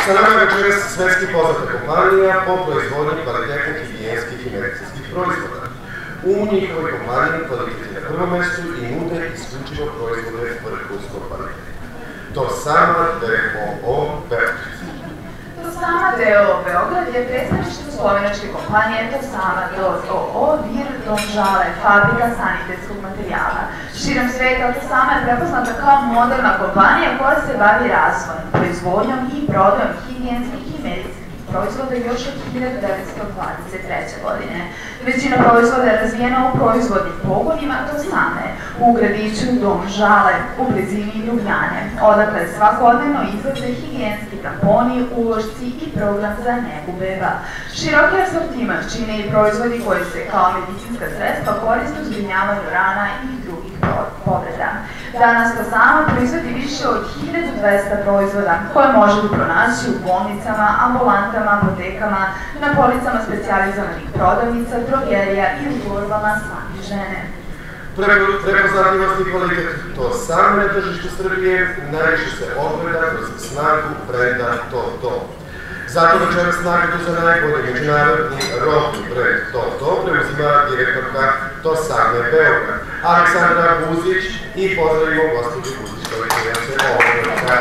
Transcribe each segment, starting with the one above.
Sa nama je večeras svetski poznata kompanija po proizvodnji kvalitetnih higijenskih i medicinskih proizvoda. U njihovoj kompaniji kvalitet je na prvom mestu i nude isključivo proizvode vrhunskog kvaliteta. To sama DOO Beograd. To sama DOO Beograd je predstavništvo slovenačke kompanije To sama DOO Vir Domžale, fabrika sanitetskog materijala. Širom sveta To sama je prepoznata kao moderna kompanija koja se bavi razvojem, proizvodnjom i prodajom higijenskih i medicinskih proizvoda još od 1923. godine. Većina proizvoda je razvijena u proizvodnim pogonima To same, u gradiću Domžale, u blizini Ljubljane, odakle svakodnevno izlaze higijenski tamponi, ulošci i program za negu beba. Široki asortiman čine i proizvodi koji se kao medicinska sredstva koriste u zbrinjavanju rana i drugih povreda. Danas To sama proizvodi više od 1200 proizvoda koje možete pronaći u bolnicama, ambulantama, apotekama, na policama specijalizovanih prodavnica, drogerija i u borbama svake žene. Prepoznatljivost i kvalitet To same na tržištu Srbije najviše se ogleda kroz snagu brenda To. Zato večeras nagradu za najbolji međunarodni robni brend To preuzima direktorka To same Beograd, Aleksandra Buzić, i pozdravimo gospođu Buzić koja se ovoga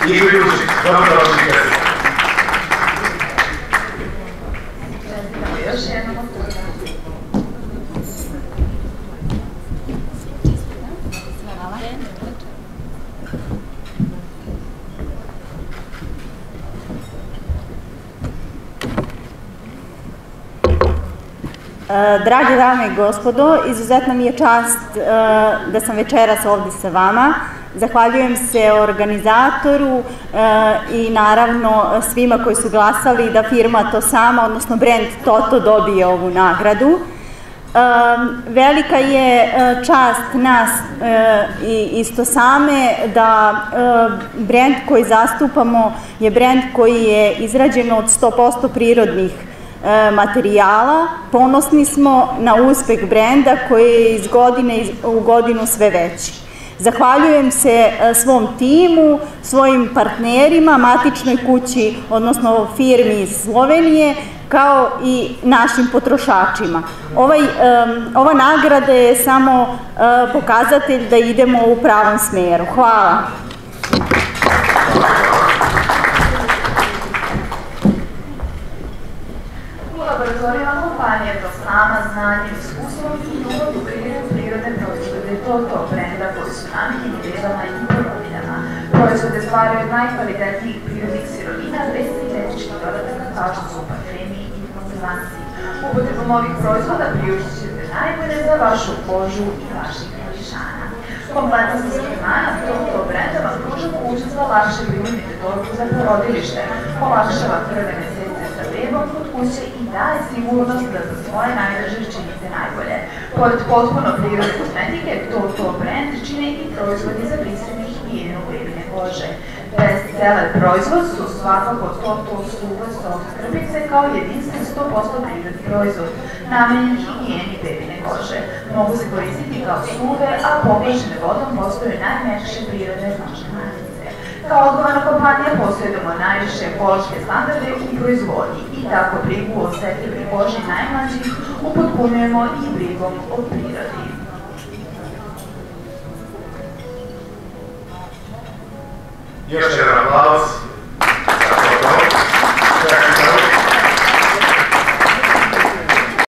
i Buzić. Dobrodošli. Još jednom od toga. Drage dame i gospodo, izuzetna mi je čast da sam večeras ovde sa vama. Zahvaljujem se organizatoru i naravno svima koji su glasali da firma To sama, odnosno brend Toto dobije ovu nagradu. Velika je čast nas iz To same da brend koji zastupamo je brend koji je izrađen od 100% prirodnih materijala. Ponosni smo na uspeh brenda koji je iz godine u godinu sve veći. Zahvaljujem se svom timu, svojim partnerima, matičnoj kući, odnosno firmi iz Slovenije, kao i našim potrošačima. Ova nagrada je samo pokazatelj da idemo u pravom smeru. Hvala. Laboratorijama kompanija To sama znanje, iskustvo i ljubav u prirodne proizvode To brenda koji su namijenjeni bebama i porodinama. Proizvode stvaraju od najkvalitetnijih prirodnih sirovina bez sintetičkih dodataka kao što su parfemi i konzervansi. Upotrebom ovih proizvoda priuštit ćete najbolje za vašu kožu i vaših mališana. Kompletna sortimana To brenda vam pruža mogućnost da lakše primite torbu za porodilište, olakšava prve mesece sa bebom kod kuće i daje sigurnost da za svoje najdraže činite najbolje. Pored potpuno prirodne kozmetike, To brend čine i proizvodi za brisanje i higijenu bebine kože. Bestseller proizvod su svakako To suve soft krpice kao jedinstven 100% prirodni proizvod, namenjen higijeni bebine kože. Mogu se koristiti kao suve, a poglašene vodom postaju najmekše prirodne noćne markice. Kao odgovorna kompanija posjedujemo najviše ekološke standarde u proizvodnji i tako brigu o osetljivoj koži najmlađih upotpunjujemo i brigom o prirodi. Još jedan aplauz.